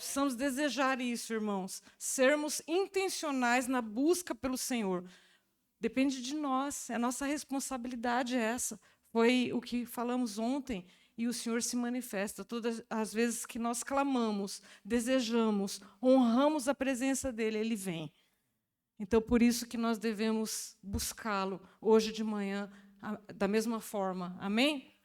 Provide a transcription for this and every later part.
precisamos desejar isso, irmãos. Sermos intencionais na busca pelo Senhor. Depende de nós, é nossa responsabilidade essa. Foi o que falamos ontem, e o Senhor se manifesta todas as vezes que nós clamamos, desejamos, honramos a presença dEle, Ele vem. Então, por isso que nós devemos buscá-lo hoje de manhã, da mesma forma. Amém?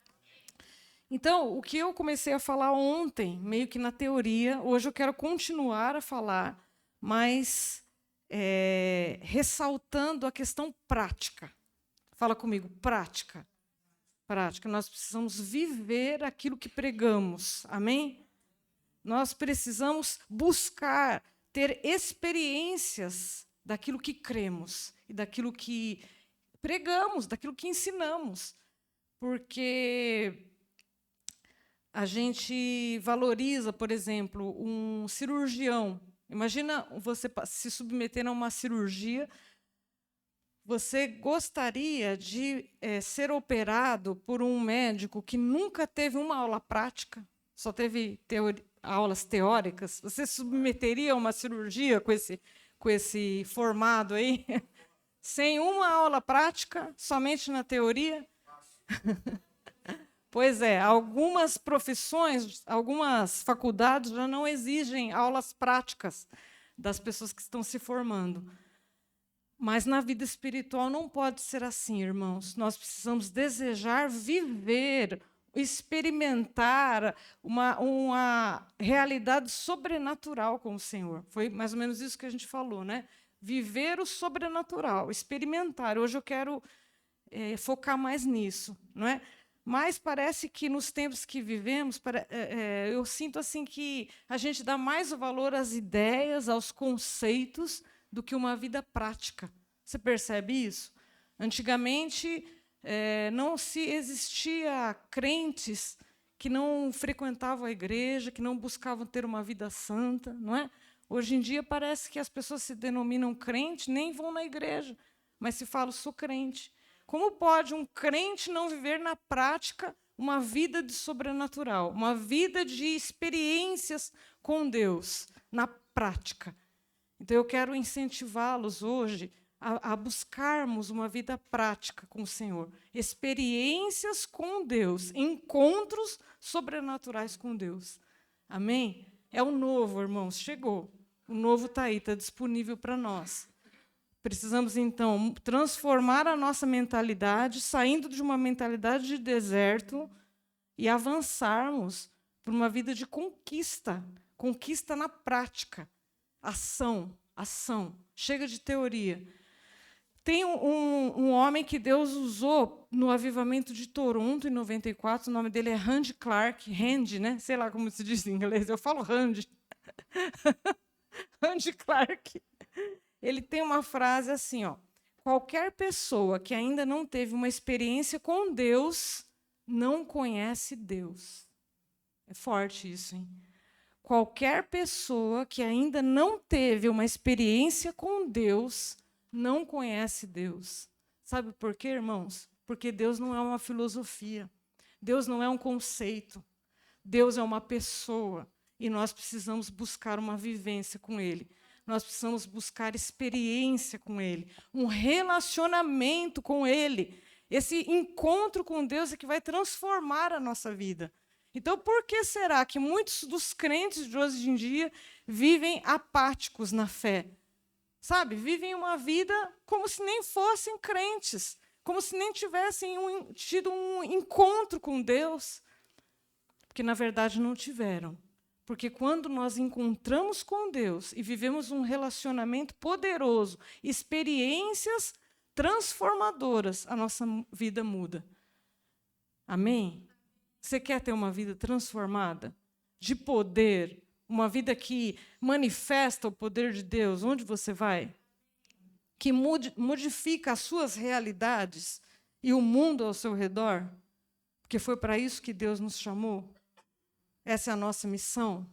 Então, o que eu comecei a falar ontem, meio que na teoria, hoje eu quero continuar a falar, mas ressaltando a questão prática. Fala comigo, prática. Prática. Nós precisamos viver aquilo que pregamos. Amém? Nós precisamos buscar, ter experiências daquilo que cremos e daquilo que pregamos, daquilo que ensinamos. Porque a gente valoriza, por exemplo, um cirurgião. Imagina você se submeter a uma cirurgia. Você gostaria de ser operado por um médico que nunca teve uma aula prática, só teve aulas teóricas? Você se submeteria a uma cirurgia com esse formado aí, sem uma aula prática, somente na teoria? Pois é, algumas profissões, algumas faculdades já não exigem aulas práticas das pessoas que estão se formando. Mas na vida espiritual não pode ser assim, irmãos. Nós precisamos desejar viver, experimentar uma realidade sobrenatural com o Senhor. Foi mais ou menos isso que a gente falou, né? Viver o sobrenatural, experimentar. Hoje eu quero focar mais nisso, não é? Mas parece que nos tempos que vivemos, eu sinto assim que a gente dá mais valor às ideias, aos conceitos, do que uma vida prática. Você percebe isso? Antigamente, não se existia crentes que não frequentavam a igreja, que não buscavam ter uma vida santa, não é? Hoje em dia parece que as pessoas se denominam crente, nem vão na igreja, mas se falam, sou crente. Como pode um crente não viver na prática uma vida de sobrenatural, uma vida de experiências com Deus, na prática? Então, eu quero incentivá-los hoje a buscarmos uma vida prática com o Senhor, experiências com Deus, encontros sobrenaturais com Deus. Amém? É o novo, irmãos, chegou. O novo está aí, está disponível para nós. Precisamos, então, transformar a nossa mentalidade, saindo de uma mentalidade de deserto e avançarmos para uma vida de conquista, conquista na prática. Ação, ação. Chega de teoria. Tem um homem que Deus usou no avivamento de Toronto, em 94, o nome dele é Randy Clark, Randy, né? Sei lá como se diz em inglês, eu falo Randy. Randy Clark. Ele tem uma frase assim, ó: qualquer pessoa que ainda não teve uma experiência com Deus, não conhece Deus. É forte isso, hein? Qualquer pessoa que ainda não teve uma experiência com Deus, não conhece Deus. Sabe por quê, irmãos? Porque Deus não é uma filosofia. Deus não é um conceito. Deus é uma pessoa. E nós precisamos buscar uma vivência com Ele. Nós precisamos buscar experiência com Ele. Um relacionamento com Ele. Esse encontro com Deus é que vai transformar a nossa vida. Então, por que será que muitos dos crentes de hoje em dia vivem apáticos na fé? Sabe, vivem uma vida como se nem fossem crentes, como se nem tivessem tido um encontro com Deus, porque, na verdade, não tiveram. Porque quando nós encontramos com Deus e vivemos um relacionamento poderoso, experiências transformadoras, a nossa vida muda. Amém? Você quer ter uma vida transformada? De poder? Uma vida que manifesta o poder de Deus? Onde você vai? Que modifica as suas realidades e o mundo ao seu redor? Porque foi para isso que Deus nos chamou. Essa é a nossa missão.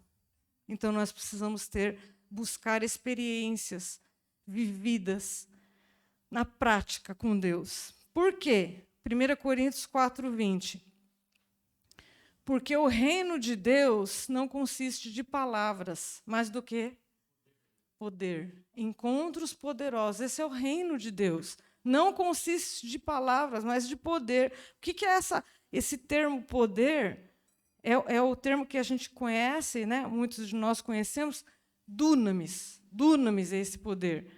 Então, nós precisamos buscar experiências vividas na prática com Deus. Por quê? 1 Coríntios 4:20. Porque o reino de Deus não consiste de palavras, mas do quê? Poder. Encontros poderosos. Esse é o reino de Deus. Não consiste de palavras, mas de poder. O que é esse termo poder? É o termo que a gente conhece, né? Muitos de nós conhecemos, dunamis. Dunamis é esse poder.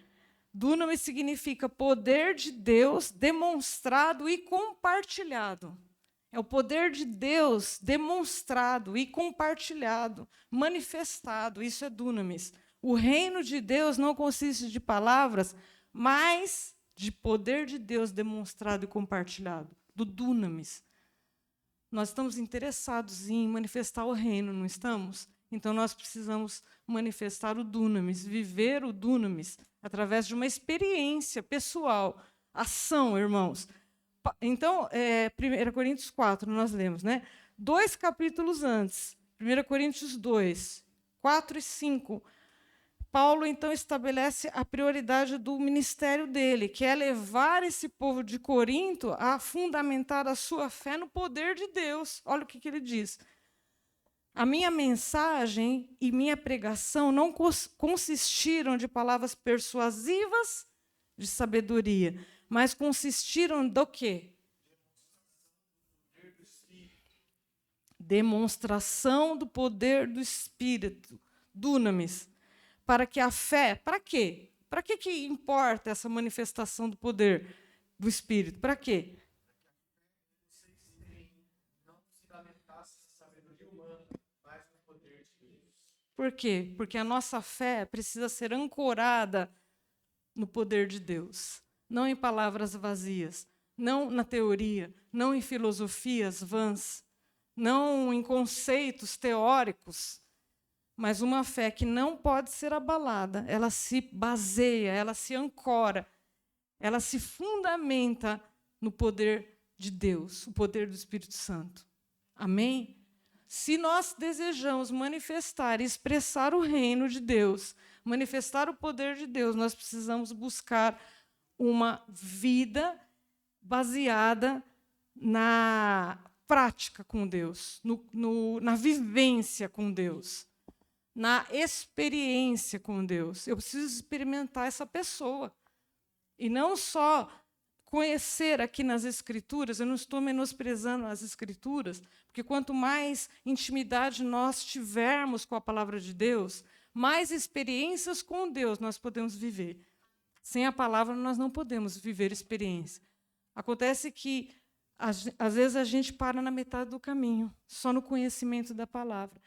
Dunamis significa poder de Deus demonstrado e compartilhado. É o poder de Deus demonstrado e compartilhado, manifestado. Isso é dunamis. O reino de Deus não consiste de palavras, mas de poder de Deus demonstrado e compartilhado, do dunamis. Nós estamos interessados em manifestar o reino, não estamos? Então, nós precisamos manifestar o dunamis, viver o dunamis, através de uma experiência pessoal, ação, irmãos. Então, 1 Coríntios 4, nós lemos, né? 2 capítulos antes, 1 Coríntios 2, 4 e 5, Paulo, então, estabelece a prioridade do ministério dele, que é levar esse povo de Corinto a fundamentar a sua fé no poder de Deus. Olha o que ele diz. A minha mensagem e minha pregação não consistiram de palavras persuasivas de sabedoria, mas consistiram do quê? Demonstração do poder do Espírito, dunamis. Para que a fé, para quê? Para que importa essa manifestação do poder do Espírito? Para quê? Por quê? Porque a nossa fé precisa ser ancorada no poder de Deus, não em palavras vazias, não na teoria, não em filosofias vãs, não em conceitos teóricos, mas uma fé que não pode ser abalada. Ela se baseia, ela se ancora, ela se fundamenta no poder de Deus, o poder do Espírito Santo. Amém? Se nós desejamos manifestar e expressar o reino de Deus, manifestar o poder de Deus, nós precisamos buscar uma vida baseada na prática com Deus, na vivência com Deus, na experiência com Deus. Eu preciso experimentar essa pessoa. E não só conhecer aqui nas Escrituras, eu não estou menosprezando as Escrituras, porque quanto mais intimidade nós tivermos com a palavra de Deus, mais experiências com Deus nós podemos viver. Sem a palavra, nós não podemos viver experiência. Acontece que, às vezes, a gente para na metade do caminho, só no conhecimento da palavra.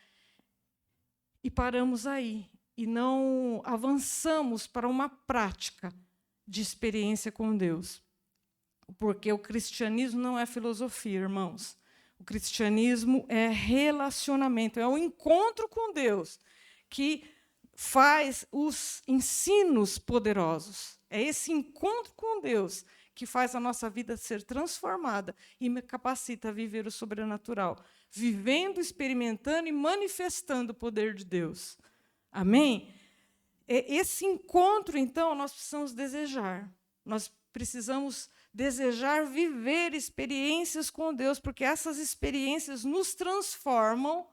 E paramos aí, e não avançamos para uma prática de experiência com Deus. Porque o cristianismo não é filosofia, irmãos. O cristianismo é relacionamento, é o encontro com Deus que faz os ensinos poderosos. É esse encontro com Deus que faz a nossa vida ser transformada e me capacita a viver o sobrenatural, vivendo, experimentando e manifestando o poder de Deus. Amém? Esse encontro, então, nós precisamos desejar. Nós precisamos desejar viver experiências com Deus, porque essas experiências nos transformam,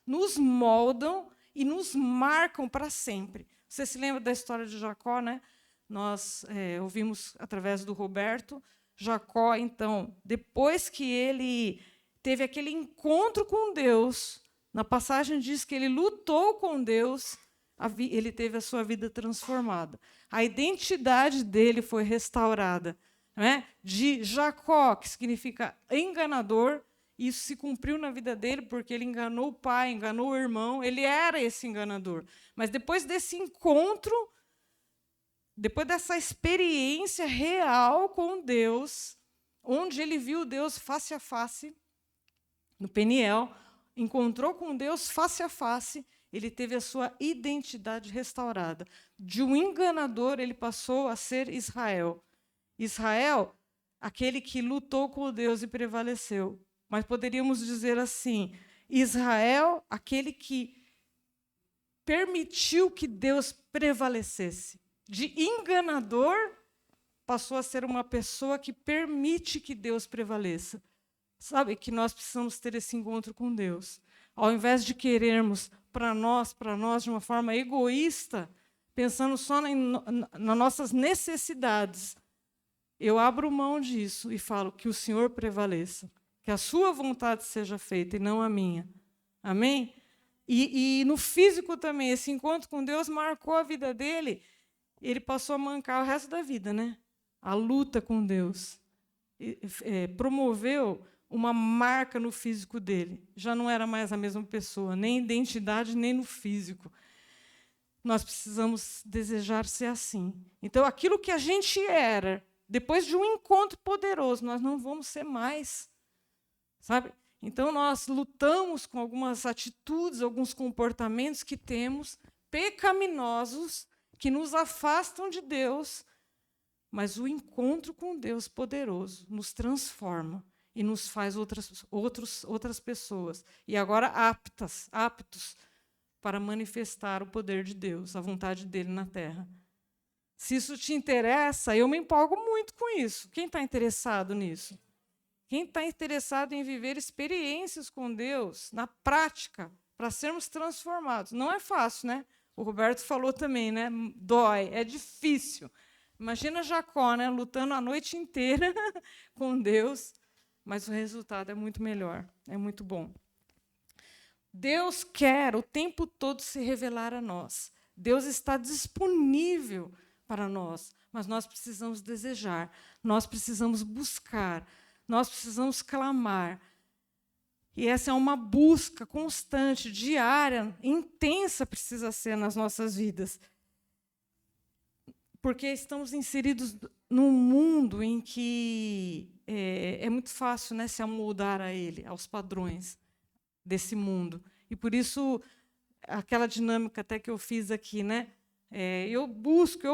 nos moldam e nos marcam para sempre. Você se lembra da história de Jacó, né? Nós ouvimos através do Roberto. Jacó, então, depois que ele teve aquele encontro com Deus, na passagem diz que ele lutou com Deus, ele teve a sua vida transformada. A identidade dele foi restaurada. Não é? De Jacó, que significa enganador, isso se cumpriu na vida dele, porque ele enganou o pai, enganou o irmão, ele era esse enganador. Mas depois desse encontro, depois dessa experiência real com Deus, onde ele viu Deus face a face, no Peniel, encontrou com Deus face a face, ele teve a sua identidade restaurada. De um enganador, ele passou a ser Israel. Israel, aquele que lutou com Deus e prevaleceu. Mas poderíamos dizer assim, Israel, aquele que permitiu que Deus prevalecesse. De enganador, passou a ser uma pessoa que permite que Deus prevaleça. Sabe que nós precisamos ter esse encontro com Deus. Ao invés de querermos para nós, de uma forma egoísta, pensando só nas nossas necessidades, eu abro mão disso e falo que o Senhor prevaleça, que a sua vontade seja feita e não a minha. Amém? E no físico também, esse encontro com Deus marcou a vida dele. Ele passou a mancar o resto da vida, né? A luta com Deus. Promoveu uma marca no físico dele. Já não era mais a mesma pessoa, nem identidade, nem no físico. Nós precisamos desejar ser assim. Então, aquilo que a gente era, depois de um encontro poderoso, nós não vamos ser mais. Sabe? Então, nós lutamos com algumas atitudes, alguns comportamentos que temos, pecaminosos, que nos afastam de Deus, mas o encontro com Deus poderoso nos transforma e nos faz outras pessoas. E agora aptos para manifestar o poder de Deus, a vontade dele na terra. Se isso te interessa, eu me empolgo muito com isso. Quem está interessado nisso? Quem está interessado em viver experiências com Deus, na prática, para sermos transformados? Não é fácil, né? O Roberto falou também, né? Dói, é difícil. Imagina Jacó, né? Lutando a noite inteira com Deus, mas o resultado é muito melhor, é muito bom. Deus quer o tempo todo se revelar a nós. Deus está disponível para nós, mas nós precisamos desejar, nós precisamos buscar, nós precisamos clamar. E essa é uma busca constante, diária, intensa precisa ser nas nossas vidas. Porque estamos inseridos num mundo em que é muito fácil, né, se amoldar a ele, aos padrões desse mundo. E por isso, aquela dinâmica até que eu fiz aqui, né? Eu busco,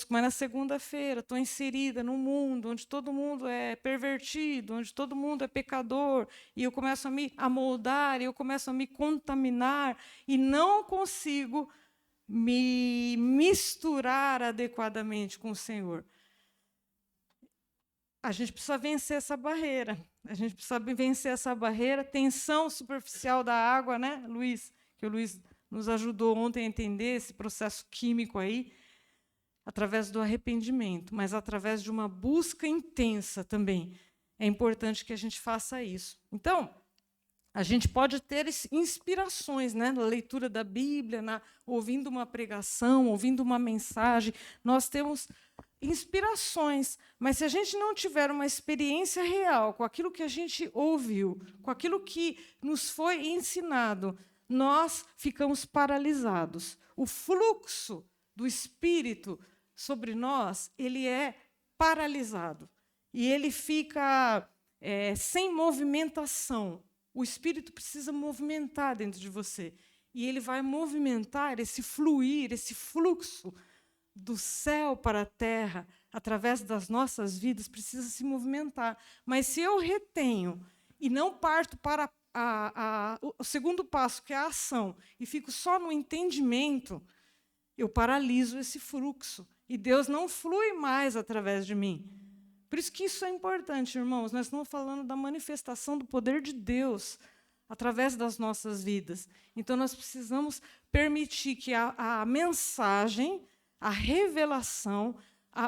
mas na segunda-feira estou inserida num mundo onde todo mundo é pervertido, onde todo mundo é pecador, e eu começo a me amoldar, e eu começo a me contaminar, e não consigo me misturar adequadamente com o Senhor. A gente precisa vencer essa barreira. A gente precisa vencer essa barreira, tensão superficial da água, né, Luiz? Que o Luiz nos ajudou ontem a entender esse processo químico aí, através do arrependimento, mas através de uma busca intensa também. É importante que a gente faça isso. Então, a gente pode ter inspirações, né, na leitura da Bíblia, ouvindo uma pregação, ouvindo uma mensagem. Nós temos inspirações, mas se a gente não tiver uma experiência real com aquilo que a gente ouviu, com aquilo que nos foi ensinado, nós ficamos paralisados. O fluxo do Espírito sobre nós, ele é paralisado. E ele fica sem movimentação. O Espírito precisa movimentar dentro de você. E ele vai movimentar esse fluir, esse fluxo do céu para a terra, através das nossas vidas, precisa se movimentar. Mas se eu retenho e não parto para o segundo passo, que é a ação, e fico só no entendimento, eu paraliso esse fluxo. E Deus não flui mais através de mim. Por isso que isso é importante, irmãos. Nós estamos falando da manifestação do poder de Deus através das nossas vidas. Então, nós precisamos permitir que a mensagem, a revelação,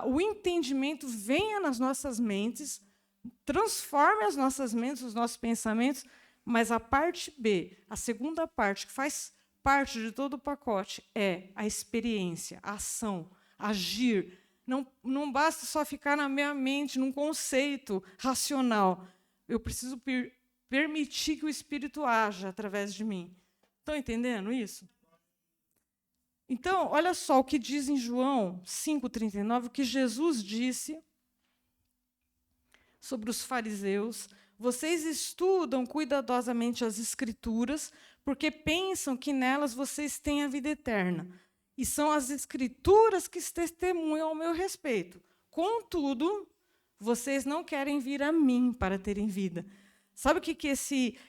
o entendimento venha nas nossas mentes, transforme as nossas mentes, os nossos pensamentos, mas a parte B, a segunda parte, que faz parte de todo o pacote, é a experiência, a ação, agir. Não basta só ficar na minha mente, num conceito racional. Eu preciso permitir que o Espírito haja através de mim. Estão entendendo isso? Então, olha só o que diz em João 5,39, o que Jesus disse sobre os fariseus. Vocês estudam cuidadosamente as Escrituras, porque pensam que nelas vocês têm a vida eterna. E são as Escrituras que testemunham ao meu respeito. Contudo, vocês não querem vir a mim para terem vida. Sabe o que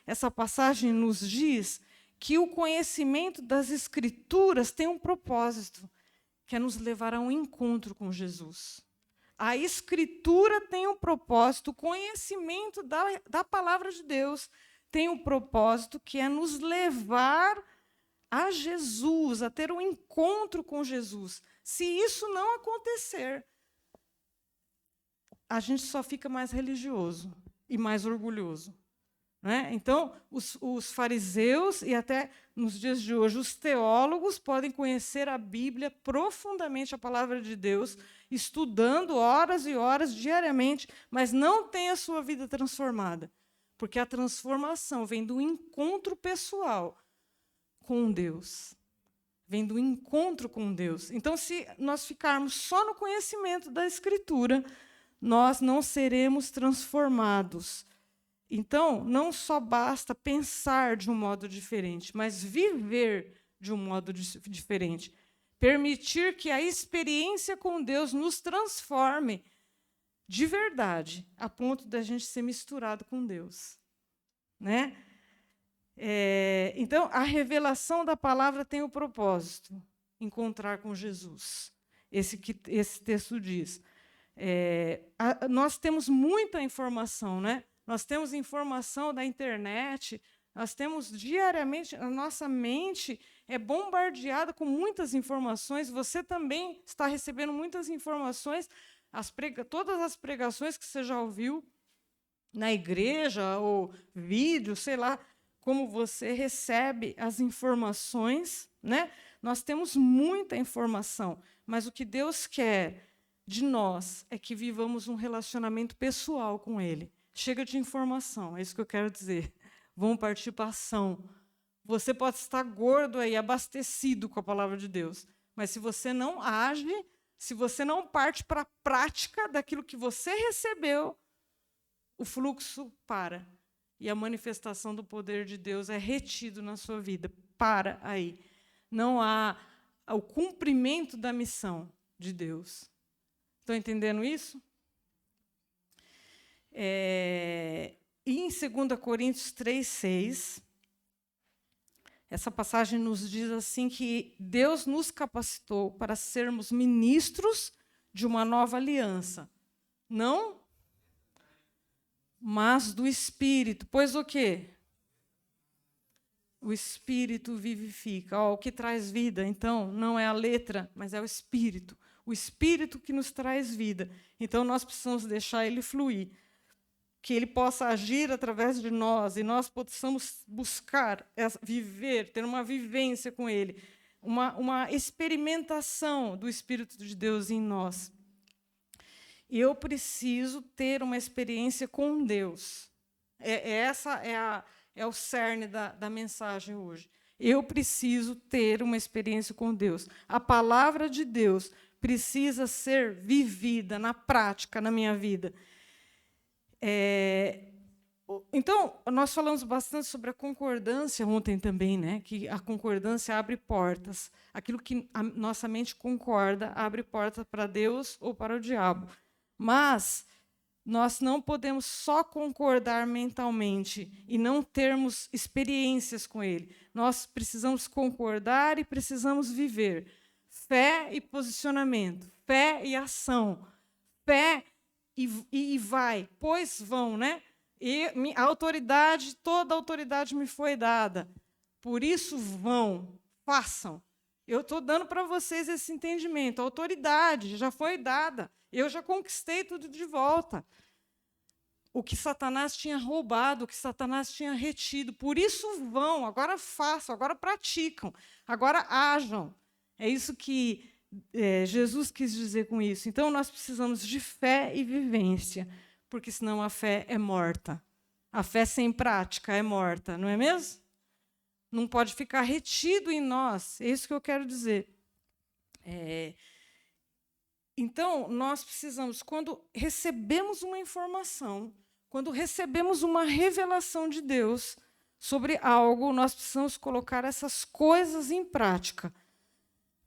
essa passagem nos diz? Que o conhecimento das Escrituras tem um propósito, que é nos levar a um encontro com Jesus. A Escritura tem um propósito, o conhecimento da palavra de Deus tem um propósito que é nos levar a Jesus, a ter um encontro com Jesus. Se isso não acontecer, a gente só fica mais religioso e mais orgulhoso. Né? Então, os fariseus, e até nos dias de hoje, os teólogos podem conhecer a Bíblia profundamente, a palavra de Deus, estudando horas e horas diariamente, mas não tem a sua vida transformada, porque a transformação vem do encontro pessoal com Deus. Vem do encontro com Deus. Então, se nós ficarmos só no conhecimento da Escritura, nós não seremos transformados. Então, não só basta pensar de um modo diferente, mas viver de um modo diferente. Permitir que a experiência com Deus nos transforme de verdade, a ponto da gente ser misturado com Deus. Né? Então, a revelação da palavra tem o propósito, encontrar com Jesus. Esse texto diz. Nós temos muita informação, né? Nós temos informação da internet, nós temos diariamente, a nossa mente é bombardeada com muitas informações, você também está recebendo muitas informações, todas as pregações que você já ouviu na igreja, ou vídeo, sei lá, como você recebe as informações, né? Nós temos muita informação, mas o que Deus quer de nós é que vivamos um relacionamento pessoal com Ele. Chega de informação, é isso que eu quero dizer. Vamos partir para a ação. Você pode estar gordo aí, abastecido com a palavra de Deus, mas se você não age, se você não parte para a prática daquilo que você recebeu, o fluxo para. E a manifestação do poder de Deus é retido na sua vida. Para aí. Não há o cumprimento da missão de Deus. Estão entendendo isso? E em 2 Coríntios 3:6, essa passagem nos diz assim que Deus nos capacitou para sermos ministros de uma nova aliança. Não, mas do Espírito. Pois o quê? O Espírito vivifica. O que traz vida, então, não é a letra, mas é o Espírito. O Espírito que nos traz vida. Então, nós precisamos deixar ele fluir. Que ele possa agir através de nós e nós possamos buscar, viver, ter uma vivência com ele, uma experimentação do Espírito de Deus em nós. Eu preciso ter uma experiência com Deus. Essa é o cerne da mensagem hoje. Eu preciso ter uma experiência com Deus. A palavra de Deus precisa ser vivida na prática, na minha vida. Então, nós falamos bastante sobre a concordância ontem também, né? Que a concordância abre portas. Aquilo que a nossa mente concorda abre portas para Deus ou para o diabo. Mas nós não podemos só concordar mentalmente e não termos experiências com ele. Nós precisamos concordar e precisamos viver. Fé e posicionamento, fé e ação, fé e vai, pois vão, né? E a autoridade, toda a autoridade me foi dada. Por isso vão, façam. Eu estou dando para vocês esse entendimento. A autoridade já foi dada. Eu já conquistei tudo de volta. O que Satanás tinha roubado, o que Satanás tinha retido. Por isso vão, agora façam, agora praticam, agora ajam. É isso que Jesus quis dizer com isso. Então, nós precisamos de fé e vivência, porque senão a fé é morta. A fé sem prática é morta, não é mesmo? Não pode ficar retido em nós. É isso que eu quero dizer. Então, nós precisamos, quando recebemos uma informação, quando recebemos uma revelação de Deus sobre algo, nós precisamos colocar essas coisas em prática.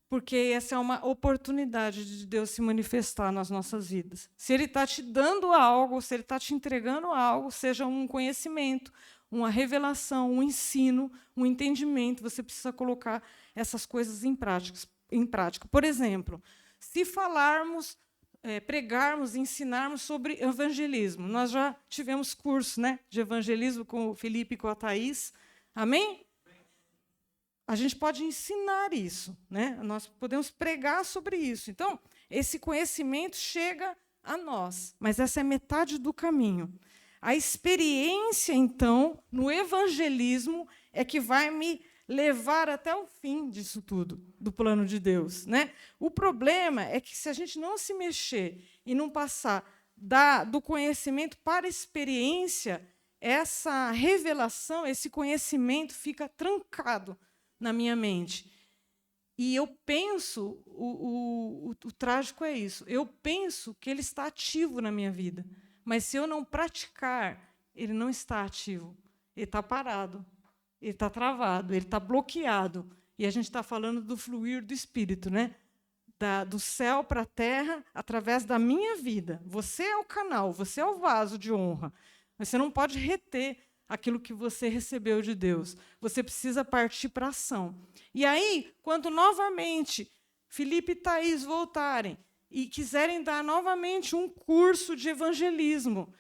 Porque essa é uma oportunidade de Deus se manifestar nas nossas vidas. Se Ele está te dando algo, se Ele está te entregando algo, seja um conhecimento, uma revelação, um ensino, um entendimento, você precisa colocar essas coisas em prática. Por exemplo, se falarmos pregarmos, ensinarmos sobre evangelismo. Nós já tivemos curso, né, de evangelismo com o Felipe e com a Thaís. Amém? A gente pode ensinar isso, né? Nós podemos pregar sobre isso. Então, esse conhecimento chega a nós, mas essa é metade do caminho. A experiência, então, no evangelismo é que vai me levar até o fim disso tudo, do plano de Deus, né? O problema é que, se a gente não se mexer e não passar do conhecimento para a experiência, essa revelação, esse conhecimento fica trancado na minha mente. E eu penso, o trágico é isso, eu penso que ele está ativo na minha vida, mas se eu não praticar, ele não está ativo, ele está parado, ele está travado, ele está bloqueado. E a gente está falando do fluir do Espírito, né? Do céu para a terra, através da minha vida. Você é o canal, você é o vaso de honra. Mas você não pode reter aquilo que você recebeu de Deus. Você precisa partir para a ação. E aí, quando novamente Felipe e Thaís voltarem e quiserem dar novamente um curso de evangelismo,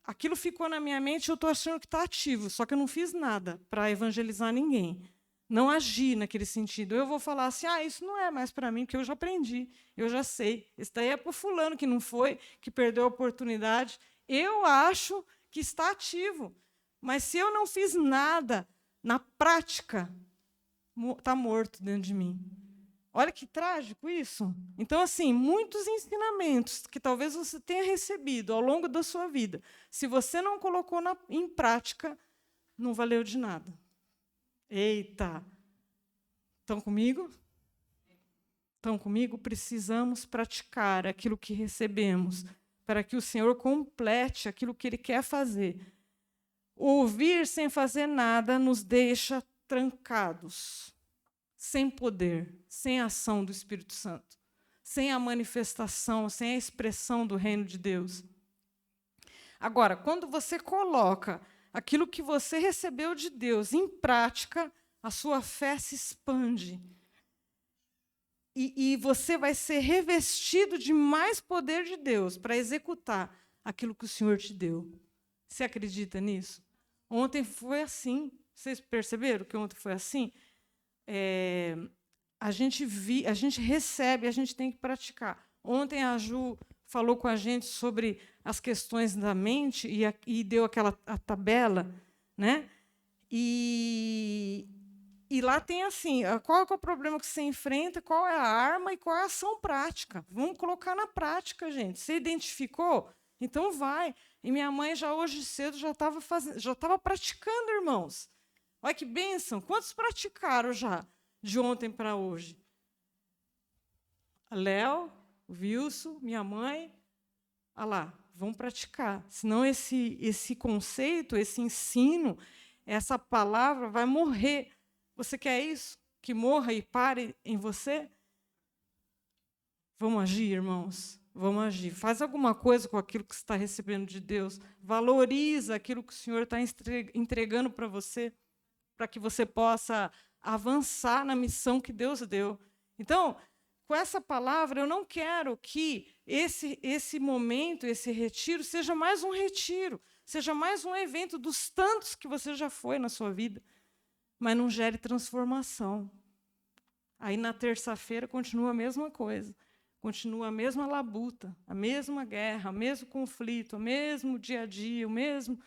aquilo ficou na minha mente, eu estou achando que está ativo, só que eu não fiz nada para evangelizar ninguém. Não agi naquele sentido. Eu vou falar assim, isso não é mais para mim, porque eu já aprendi, eu já sei. Isso daí é para o fulano que não foi, que perdeu a oportunidade. Eu acho que está ativo. Mas se eu não fiz nada, na prática, está morto dentro de mim. Olha que trágico isso. Então, assim, muitos ensinamentos que talvez você tenha recebido ao longo da sua vida, se você não colocou em prática, não valeu de nada. Eita! Estão comigo? Estão comigo? Precisamos praticar aquilo que recebemos, para que o Senhor complete aquilo que Ele quer fazer. Ouvir sem fazer nada nos deixa trancados, sem poder, sem ação do Espírito Santo, sem a manifestação, sem a expressão do reino de Deus. Agora, quando você coloca aquilo que você recebeu de Deus em prática, a sua fé se expande. E você vai ser revestido de mais poder de Deus para executar aquilo que o Senhor te deu. Você acredita nisso? Ontem foi assim. Vocês perceberam que ontem foi assim? A gente recebe, a gente tem que praticar. Ontem a Ju falou com a gente sobre as questões da mente e deu a tabela, né? E lá tem assim, qual é o problema que você enfrenta, qual é a arma e qual é a ação prática. Vamos colocar na prática, gente. Você identificou? Então vai. E minha mãe já hoje cedo já estava praticando, irmãos. Olha que bênção. Quantos praticaram já de ontem para hoje? Léo, Wilson, minha mãe. Olha lá, vamos praticar. Senão esse conceito, esse ensino, essa palavra vai morrer. Você quer isso? Que morra e pare em você? Vamos agir, irmãos? Vamos agir. Faz alguma coisa com aquilo que você está recebendo de Deus. Valoriza aquilo que o Senhor está entregando para você, para que você possa avançar na missão que Deus deu. Então, com essa palavra, eu não quero que esse momento, esse retiro, seja mais um retiro, seja mais um evento dos tantos que você já foi na sua vida, mas não gere transformação. Aí, na terça-feira, continua a mesma coisa. Continua a mesma labuta, a mesma guerra, o mesmo conflito, o mesmo dia a dia, o mesmo...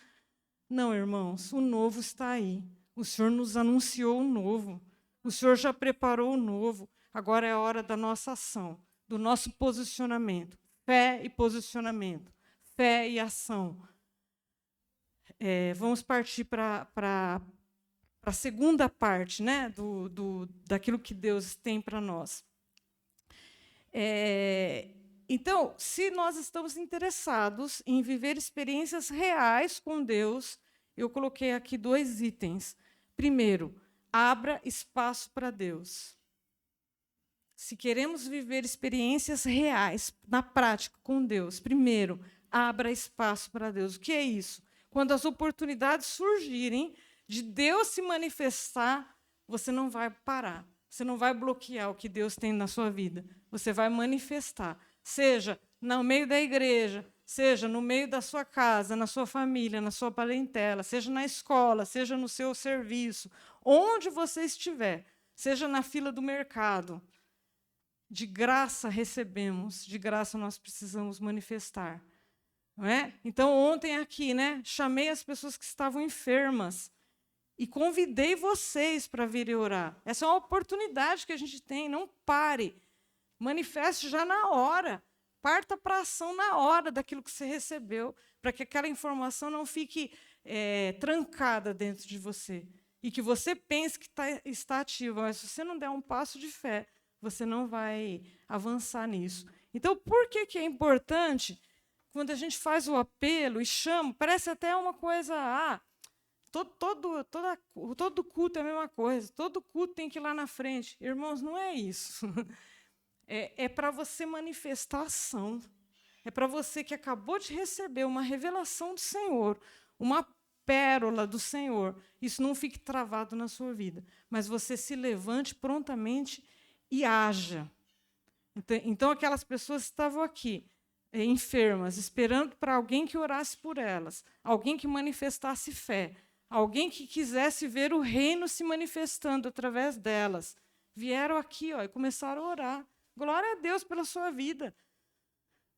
Não, irmãos, o novo está aí. O Senhor nos anunciou o novo. O Senhor já preparou o novo. Agora é a hora da nossa ação, do nosso posicionamento. Fé e posicionamento. Fé e ação. Vamos partir para a segunda parte, né, daquilo que Deus tem para nós. Então, se nós estamos interessados em viver experiências reais com Deus, eu coloquei aqui 2 itens. Primeiro, abra espaço para Deus. Se queremos viver experiências reais, na prática, com Deus, primeiro, abra espaço para Deus. O que é isso? Quando as oportunidades surgirem de Deus se manifestar, você não vai parar. Você não vai bloquear o que Deus tem na sua vida. Você vai manifestar. Seja no meio da igreja, seja no meio da sua casa, na sua família, na sua parentela, seja na escola, seja no seu serviço, onde você estiver, seja na fila do mercado, de graça recebemos, de graça nós precisamos manifestar. Não é? Então, ontem aqui, né, chamei as pessoas que estavam enfermas e convidei vocês para virem orar. Essa é uma oportunidade que a gente tem, não pare. Manifeste já na hora. Parta para a ação na hora daquilo que você recebeu, para que aquela informação não fique trancada dentro de você. E que você pense que está ativa, mas se você não der um passo de fé, você não vai avançar nisso. Então, por que é importante, quando a gente faz o apelo e chama, parece até uma coisa, todo culto é a mesma coisa, todo culto tem que ir lá na frente. Irmãos, não é isso. É para você manifestar ação. É para você que acabou de receber uma revelação do Senhor, uma pérola do Senhor. Isso não fique travado na sua vida, mas você se levante prontamente e haja. Então aquelas pessoas estavam aqui, enfermas, esperando para alguém que orasse por elas, alguém que manifestasse fé, alguém que quisesse ver o reino se manifestando através delas. Vieram aqui, e começaram a orar. Glória a Deus pela sua vida.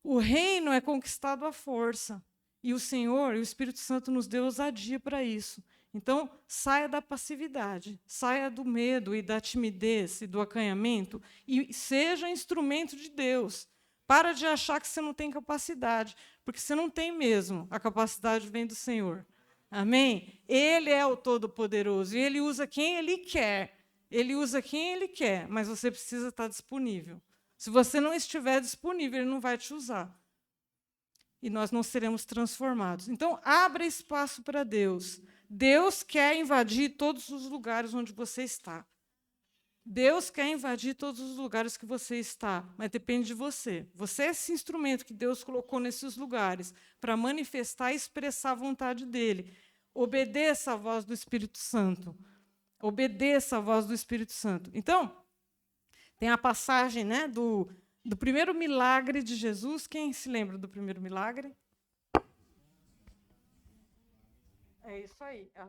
O reino é conquistado à força. E o Senhor e o Espírito Santo nos deu ousadia para isso. Então, saia da passividade, saia do medo e da timidez e do acanhamento e seja instrumento de Deus. Para de achar que você não tem capacidade, porque você não tem mesmo. A capacidade vem do Senhor. Amém? Ele é o Todo-Poderoso e Ele usa quem Ele quer. Ele usa quem Ele quer, mas você precisa estar disponível. Se você não estiver disponível, Ele não vai te usar. E nós não seremos transformados. Então, abra espaço para Deus. Deus quer invadir todos os lugares onde você está. Deus quer invadir todos os lugares que você está, mas depende de você. Você é esse instrumento que Deus colocou nesses lugares para manifestar e expressar a vontade dEle. Obedeça a voz do Espírito Santo. Obedeça a voz do Espírito Santo. Então, tem a passagem, né, do primeiro milagre de Jesus. Quem se lembra do primeiro milagre? É isso aí. A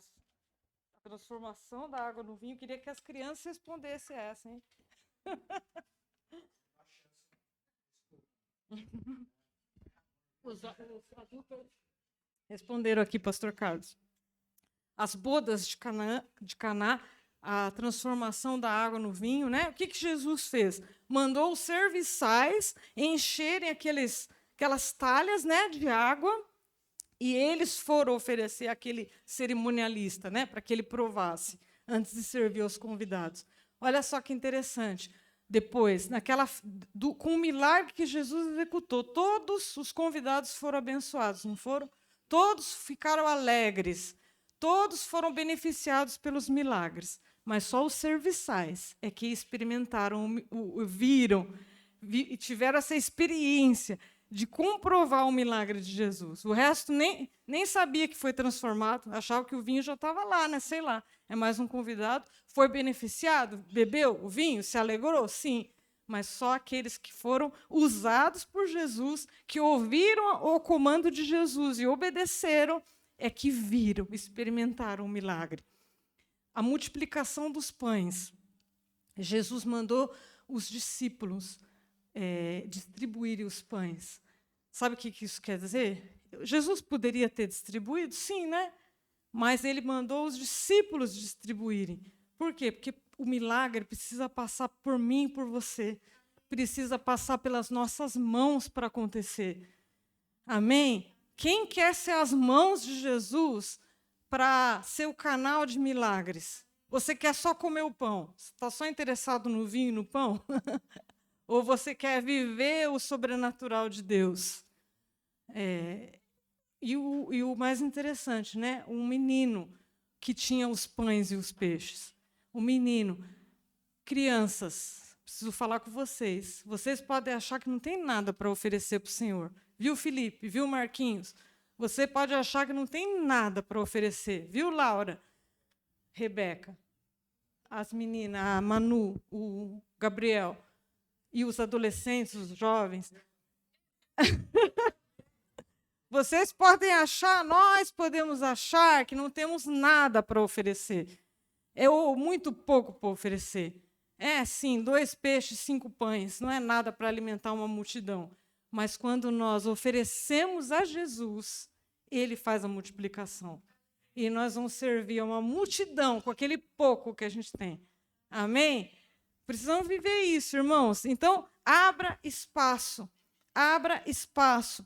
transformação da água no vinho. Queria que as crianças respondessem essa, hein? Os adultos responderam aqui, pastor Carlos. As bodas de Caná, a transformação da água no vinho, né? O que Jesus fez? Mandou os serviçais encherem aquelas talhas, né, de água, e eles foram oferecer àquele cerimonialista, né, para que ele provasse, antes de servir aos convidados. Olha só que interessante. Depois, com o milagre que Jesus executou, todos os convidados foram abençoados, não foram? Todos ficaram alegres, todos foram beneficiados pelos milagres, mas só os serviçais é que experimentaram, viram, e tiveram essa experiência de comprovar o milagre de Jesus. O resto nem sabia que foi transformado, achava que o vinho já estava lá, né? Sei lá. É mais um convidado. Foi beneficiado? Bebeu o vinho? Se alegrou? Sim. Mas só aqueles que foram usados por Jesus, que ouviram o comando de Jesus e obedeceram, é que viram, experimentaram o milagre. A multiplicação dos pães. Jesus mandou os discípulos distribuírem os pães. Sabe o que isso quer dizer? Jesus poderia ter distribuído? Sim, né? Mas ele mandou os discípulos distribuírem. Por quê? Porque o milagre precisa passar por mim e por você. Precisa passar pelas nossas mãos para acontecer. Amém? Quem quer ser as mãos de Jesus para ser o canal de milagres? Você quer só comer o pão? Você está só interessado no vinho e no pão? Ou você quer viver o sobrenatural de Deus? E o mais interessante, né? Um menino que tinha os pães e os peixes. Um menino. Crianças, preciso falar com vocês. Vocês podem achar que não tem nada para oferecer para o Senhor. Viu, Felipe? Viu, Marquinhos? Você pode achar que não tem nada para oferecer. Viu, Laura? Rebeca? As meninas, a Manu, o Gabriel. E os adolescentes, os jovens. Vocês podem achar, nós podemos achar que não temos nada para oferecer. Ou muito pouco para oferecer. É, sim, 2 peixes, 5 pães, não é nada para alimentar uma multidão. Mas quando nós oferecemos a Jesus, ele faz a multiplicação. E nós vamos servir a uma multidão com aquele pouco que a gente tem. Amém? Precisamos viver isso, irmãos. Então, abra espaço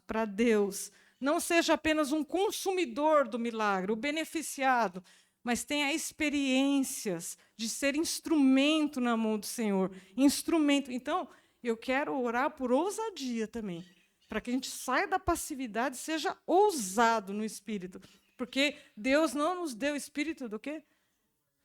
para Deus. Não seja apenas um consumidor do milagre, o beneficiado, mas tenha experiências de ser instrumento na mão do Senhor. Instrumento. Então, eu quero orar por ousadia também, para que a gente saia da passividade e seja ousado no espírito. Porque Deus não nos deu espírito do quê?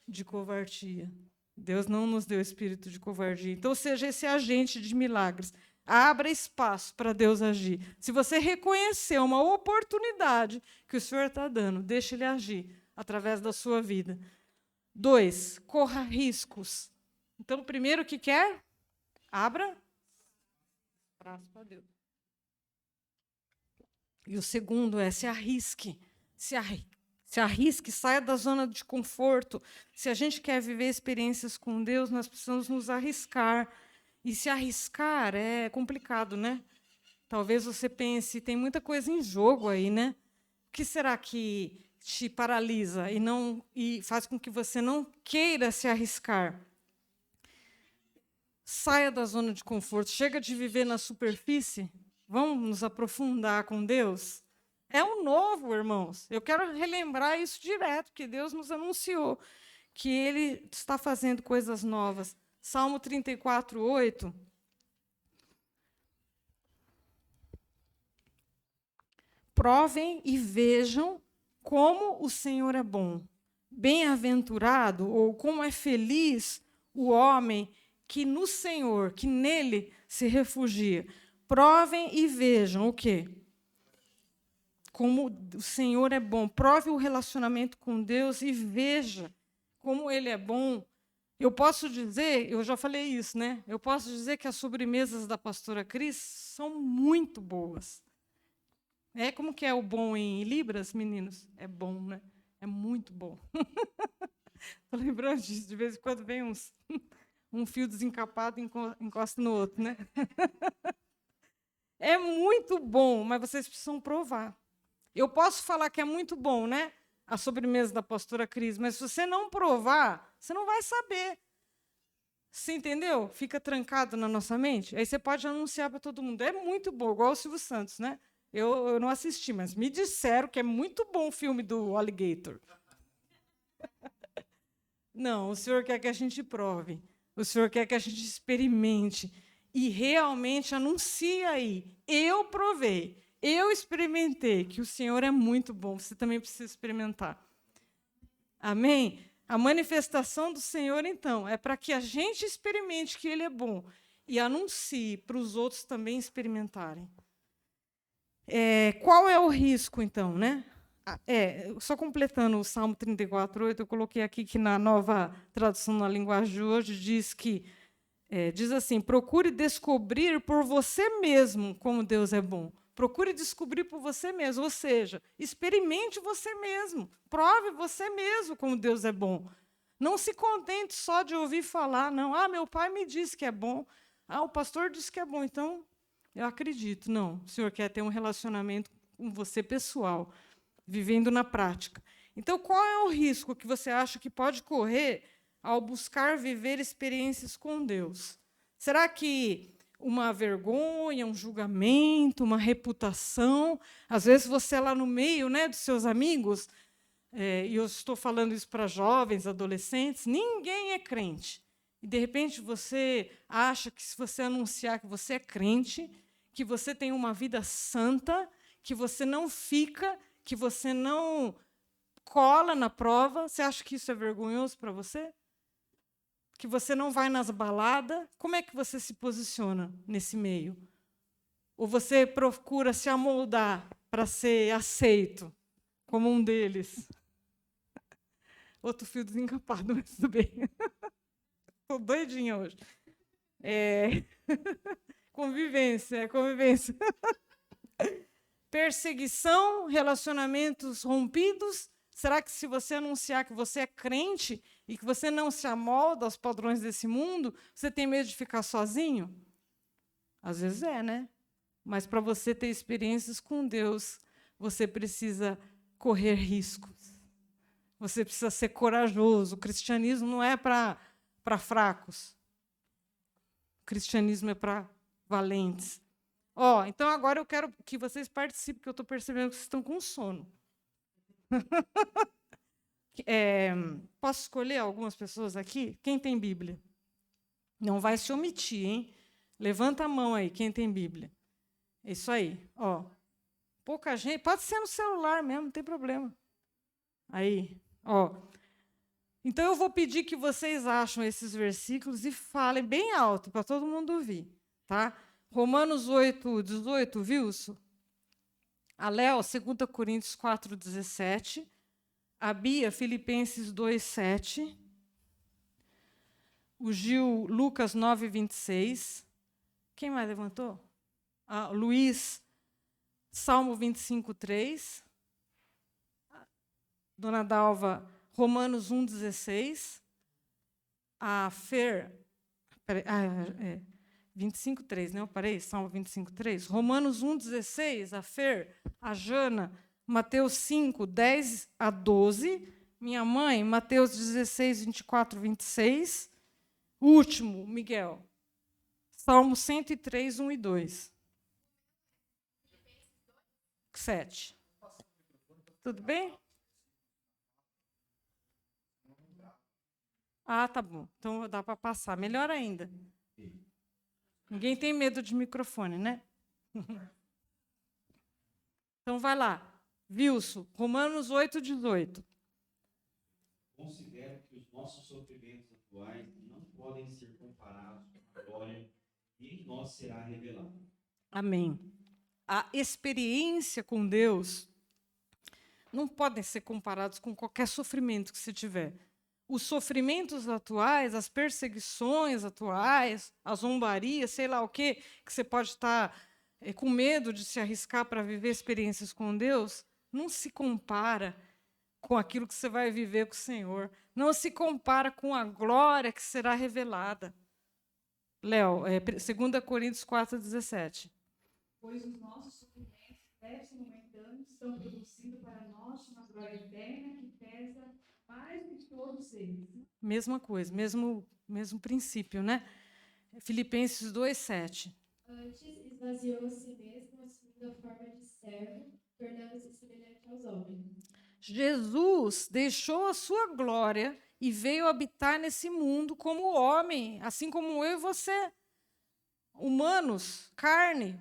De covardia. Deus não nos deu espírito de covardia. Então, seja esse agente de milagres. Abra espaço para Deus agir. Se você reconhecer uma oportunidade que o Senhor está dando, deixe Ele agir através da sua vida. 2, corra riscos. Então, primeiro, o que quer? Abra espaço para Deus. E o segundo é se arrisque. Se arrisque, saia da zona de conforto. Se a gente quer viver experiências com Deus, nós precisamos nos arriscar. E se arriscar é complicado, né? Talvez você pense, tem muita coisa em jogo aí, né? O que será que te paralisa e faz com que você não queira se arriscar? Saia da zona de conforto. Chega de viver na superfície. Vamos nos aprofundar com Deus? É um novo, irmãos. Eu quero relembrar isso direto, que Deus nos anunciou que Ele está fazendo coisas novas. Salmo 34, 8. Provem e vejam como o Senhor é bom. Bem-aventurado, ou como é feliz o homem que no Senhor, que nele se refugia. Provem e vejam o quê? Como o Senhor é bom. Prove o relacionamento com Deus e veja como Ele é bom. Eu posso dizer, eu já falei isso, né? Eu posso dizer que as sobremesas da pastora Cris são muito boas. Como que é o bom em libras, meninos? É bom, né? É muito bom. Estou lembrando disso, de vez em quando vem um fio desencapado e encosta no outro, né? É muito bom, mas vocês precisam provar. Eu posso falar que é muito bom, né? A sobremesa da pastora Cris, mas se você não provar, você não vai saber. Você entendeu? Fica trancado na nossa mente. Aí você pode anunciar para todo mundo. É muito bom, igual o Silvio Santos, né? Eu não assisti, mas me disseram que é muito bom o filme do Alligator. Não, o Senhor quer que a gente prove. O Senhor quer que a gente experimente. E realmente anuncie aí. Eu provei. Eu experimentei que o Senhor é muito bom. Você também precisa experimentar. Amém? A manifestação do Senhor, então, é para que a gente experimente que Ele é bom e anuncie para os outros também experimentarem. Qual é o risco, então, né? Só completando o Salmo 34, 8, eu coloquei aqui que na nova tradução na linguagem de hoje diz assim: procure descobrir por você mesmo como Deus é bom. Procure descobrir por você mesmo, ou seja, experimente você mesmo, prove você mesmo como Deus é bom. Não se contente só de ouvir falar, não. Meu pai me disse que é bom. O pastor disse que é bom, então eu acredito. Não, o Senhor quer ter um relacionamento com você pessoal, vivendo na prática. Então, qual é o risco que você acha que pode correr ao buscar viver experiências com Deus? Será que uma vergonha, um julgamento, uma reputação? Às vezes você é lá no meio, né, dos seus amigos, e eu estou falando isso para jovens, adolescentes, ninguém é crente. E, de repente, você acha que se você anunciar que você é crente, que você tem uma vida santa, que você não fica, que você não cola na prova, você acha que isso é vergonhoso para você? Que você não vai nas baladas, como é que você se posiciona nesse meio? Ou você procura se amoldar para ser aceito como um deles? Outro fio desencapado, mas tudo bem. Estou doidinha hoje. Convivência. Perseguição, relacionamentos rompidos. Será que se você anunciar que você é crente e que você não se amolda aos padrões desse mundo, você tem medo de ficar sozinho? Às vezes é, né? Mas para você ter experiências com Deus, você precisa correr riscos. Você precisa ser corajoso. O cristianismo não é para fracos. O cristianismo é para valentes. Então agora eu quero que vocês participem, porque eu estou percebendo que vocês estão com sono. Posso escolher algumas pessoas aqui? Quem tem Bíblia? Não vai se omitir, hein? Levanta a mão aí, quem tem Bíblia. É isso aí. Pouca gente. Pode ser no celular mesmo, não tem problema. Aí, Então eu vou pedir que vocês achem esses versículos e falem bem alto, para todo mundo ouvir. Tá? Romanos 8, 18, Wilson. A Léo, 2 Coríntios 4, 17. A Bia, Filipenses 2, 7. O Gil, Lucas 9, 26. Quem mais levantou? Luiz, Salmo 25, 3. Dona Dalva, Romanos 1, 16. A Fer, 25, 3, né? Eu parei, Salmo 25, 3. Romanos 1, 16, a Fer, a Jana, Mateus 5, 10 a 12. Minha mãe, Mateus 16, 24, 26. O último, Miguel, Salmo 103, 1 e 2. 7. Tudo bem? Tá bom. Então dá para passar. Melhor ainda. Ninguém tem medo de microfone, né? Então vai lá. Wilson, Romanos 8, 18. Considero que os nossos sofrimentos atuais não podem ser comparados com a glória que em nós será revelada. Amém. A experiência com Deus não podem ser comparados com qualquer sofrimento que você tiver. Os sofrimentos atuais, as perseguições atuais, a zombaria, sei lá o quê, que você pode estar com medo de se arriscar para viver experiências com Deus, não se compara com aquilo que você vai viver com o Senhor. Não se compara com a glória que será revelada. Léo, 2 Coríntios 4, 17. Pois os nossos sofrimentos, leves e momentâneos, são produzidos para nós uma glória eterna que pesa mais do que todos eles. Mesma coisa, mesmo princípio, né? Filipenses 2, 7. Antes, esvaziou a si mesmo, assumindo a forma de servo, tornando-se semelhante aos homens. Jesus deixou a sua glória e veio habitar nesse mundo como homem, assim como eu e você, humanos, carne.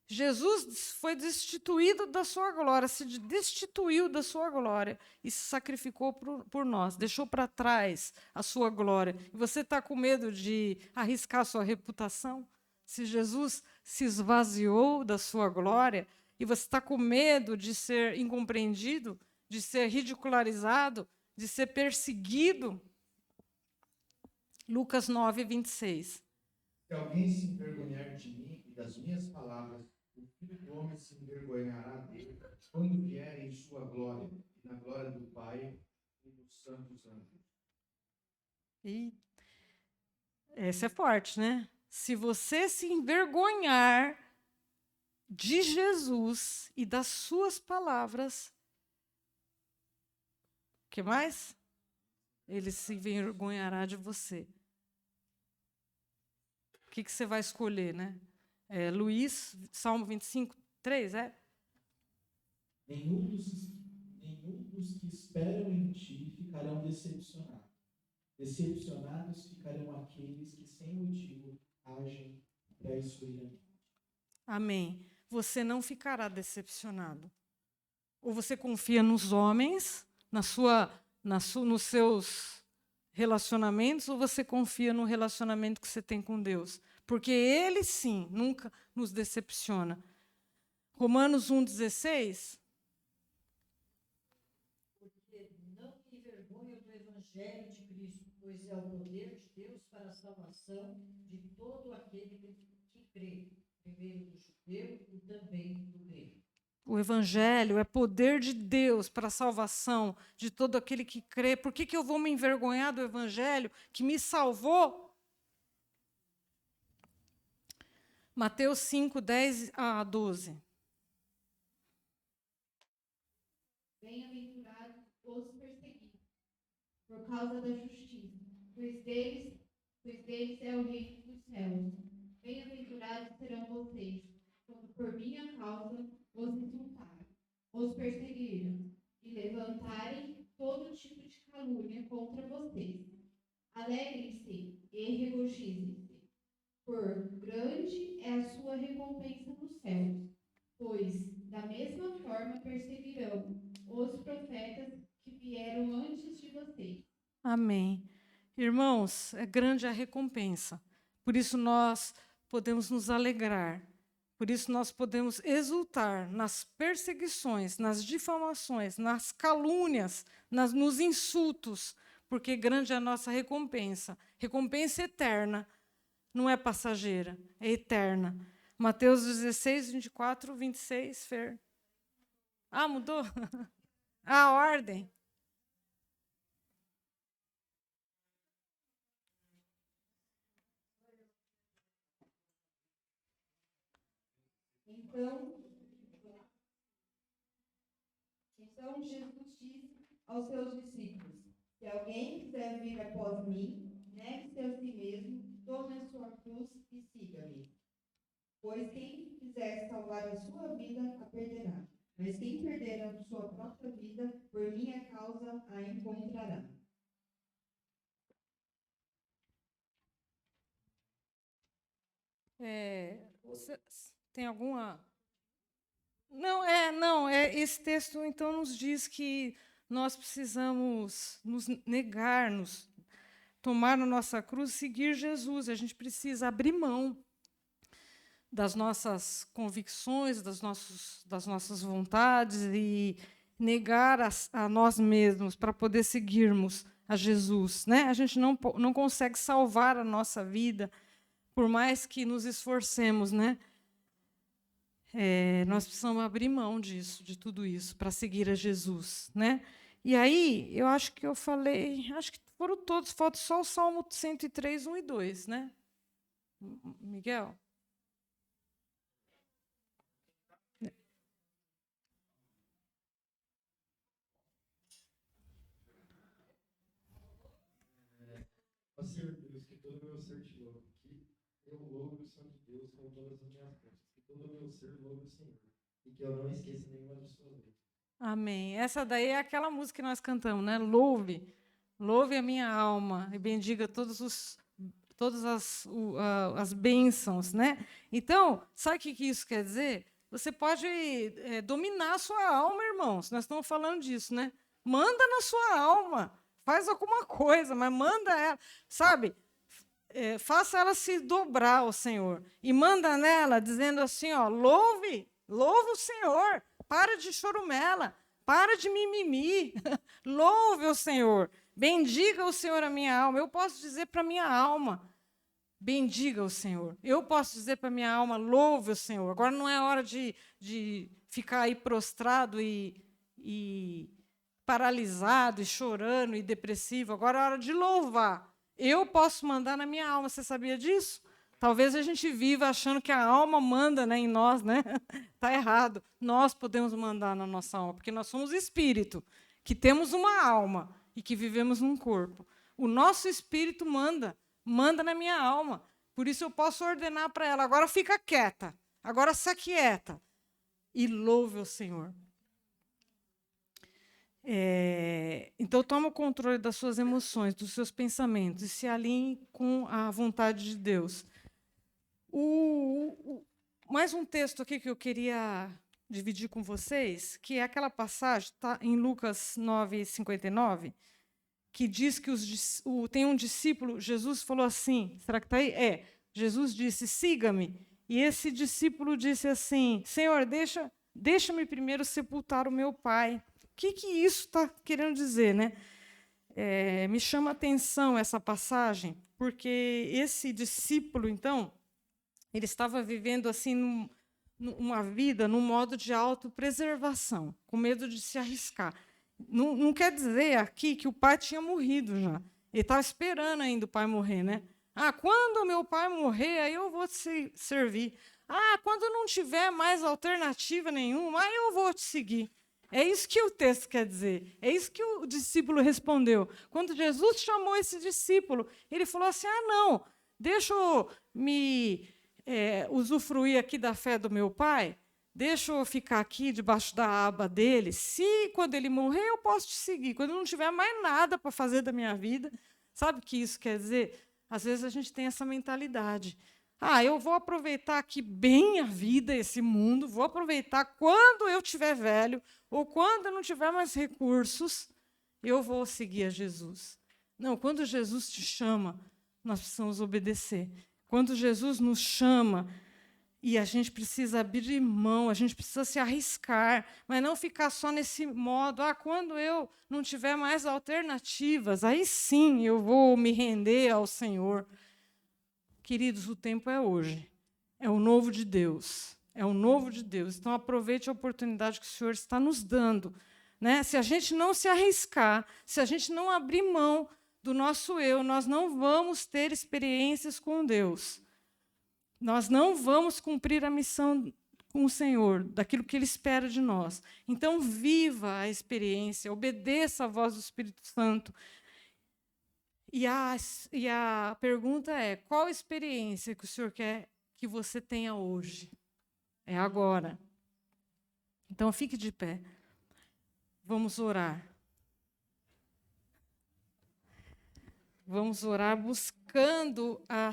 Jesus foi destituído da sua glória, se destituiu da sua glória e se sacrificou por nós, deixou para trás a sua glória. E você está com medo de arriscar a sua reputação? Se Jesus se esvaziou da sua glória e você está com medo de ser incompreendido, de ser ridicularizado, de ser perseguido? Lucas 9, 26. Se alguém se envergonhar de mim e das minhas palavras, o Filho do Homem se envergonhará dele quando vier em sua glória e na glória do Pai e dos santos anjos. E essa é forte, né? Se você se envergonhar de Jesus e das suas palavras, o que mais? Ele se envergonhará de você. O que você vai escolher, né? Luiz, Salmo 25, 3, Nenhum dos que esperam em ti ficarão decepcionados. Decepcionados ficarão aqueles que, sem motivo, agem traiçoeiramente. Amém. Você não ficará decepcionado. Ou você confia nos homens, nos seus relacionamentos, ou você confia no relacionamento que você tem com Deus? Porque Ele, sim, nunca nos decepciona. Romanos 1,16. Porque não me envergonho do Evangelho de Cristo, pois é o poder de Deus para a salvação de todo aquele que crê, primeiro do judeu e também do grego. O Evangelho é poder de Deus para a salvação de todo aquele que crê. Por que eu vou me envergonhar do Evangelho que me salvou? Mateus 5, 10 a 12. Bem-aventurados os perseguidos, por causa da justiça, pois deles é o reino dos céus. Bem-aventurados serão vocês, quando por minha causa os insultarem, os perseguirem e levantarem todo tipo de calúnia contra vocês. Alegrem-se e regozijem-se, por grande é a sua recompensa nos céus, pois da mesma forma perseguirão os profetas que vieram antes de vocês. Amém. Irmãos, é grande a recompensa. Por isso nós podemos nos alegrar. Por isso nós podemos exultar nas perseguições, nas difamações, nas calúnias, nos insultos, porque grande é a nossa recompensa. Recompensa eterna, não é passageira, é eterna. Mateus 16, 24, 26, Fer. Ah, mudou? A ordem. Então Jesus disse aos seus discípulos: se alguém quiser vir após mim, negue-se a si mesmo, tome a sua cruz e siga-me. Pois quem quiser salvar a sua vida, a perderá. Mas quem perder a sua própria vida, por minha causa, a encontrará. Tem alguma... Não, esse texto, então, nos diz que nós precisamos nos negar, tomar a nossa cruz e seguir Jesus. A gente precisa abrir mão das nossas convicções, das nossas vontades e negar a nós mesmos para poder seguirmos a Jesus, né? A gente não consegue salvar a nossa vida, por mais que nos esforcemos, né? Nós precisamos abrir mão disso, de tudo isso, para seguir a Jesus, né? E aí, eu acho que eu falei, acho que foram todos, falta só o Salmo 103, 1 e 2, né? Miguel? Ó Senhor Deus, que todo o meu ser te louve, que eu louve o Santo Deus com todas as minhas forças, que todo o meu ser louve o Senhor, e que eu não esqueça nenhuma de suas leis. Amém. Essa daí é aquela música que nós cantamos, né? Louve a minha alma e bendiga todas as bênçãos, né? Então, sabe o que isso quer dizer? Você pode dominar a sua alma, irmãos. Nós estamos falando disso, né? Manda na sua alma. Faz alguma coisa, mas manda ela, sabe? Faça ela se dobrar ao Senhor. E manda nela, dizendo assim, ó, louve o Senhor. Para de chorumela, para de mimimi. Louve o Senhor. Bendiga o Senhor a minha alma. Eu posso dizer para a minha alma, bendiga o Senhor. Eu posso dizer para a minha alma, louve o Senhor. Agora não é hora de ficar aí prostrado e paralisado, e chorando, e depressivo. Agora é hora de louvar. Eu posso mandar na minha alma. Você sabia disso? Talvez a gente viva achando que a alma manda, né, em nós, né? Está errado. Nós podemos mandar na nossa alma, porque nós somos espírito, que temos uma alma e que vivemos num corpo. O nosso espírito manda na minha alma. Por isso eu posso ordenar para ela, agora fica quieta, agora se aquieta e louve o Senhor. Então, toma o controle das suas emoções, dos seus pensamentos e se alinhe com a vontade de Deus. Mais um texto aqui que eu queria dividir com vocês, que é aquela passagem, está em Lucas 9, 59, que diz que tem um discípulo, Jesus falou assim, será que está aí? Jesus disse, siga-me. E esse discípulo disse assim, Senhor, deixa-me primeiro sepultar o meu pai. O que isso está querendo dizer, né? Me chama a atenção essa passagem, porque esse discípulo, então, ele estava vivendo assim uma vida no modo de autopreservação, com medo de se arriscar. Não quer dizer aqui que o pai tinha morrido já. Ele estava esperando ainda o pai morrer, né? Quando o meu pai morrer, aí eu vou te servir. Quando não tiver mais alternativa nenhuma, aí eu vou te seguir. É isso que o texto quer dizer. É isso que o discípulo respondeu. Quando Jesus chamou esse discípulo, ele falou assim, não, deixa eu me usufruir aqui da fé do meu pai, deixa eu ficar aqui debaixo da aba dele. Se, quando ele morrer, eu posso te seguir. Quando eu não tiver mais nada para fazer da minha vida, sabe o que isso quer dizer? Às vezes a gente tem essa mentalidade. Eu vou aproveitar aqui bem a vida, esse mundo, vou aproveitar quando eu estiver velho, ou quando eu não tiver mais recursos, eu vou seguir a Jesus. Não, quando Jesus te chama, nós precisamos obedecer. Quando Jesus nos chama, e a gente precisa abrir mão, a gente precisa se arriscar, mas não ficar só nesse modo, quando eu não tiver mais alternativas, aí sim eu vou me render ao Senhor. Queridos, o tempo é hoje. É o novo de Deus. É o novo de Deus. Então, aproveite a oportunidade que o Senhor está nos dando. Né? Se a gente não se arriscar, se a gente não abrir mão do nosso eu, nós não vamos ter experiências com Deus. Nós não vamos cumprir a missão com o Senhor, daquilo que Ele espera de nós. Então, viva a experiência, obedeça à voz do Espírito Santo. E a pergunta é, qual experiência que o Senhor quer que você tenha hoje? É agora. Então, fique de pé. Vamos orar. Vamos orar buscando a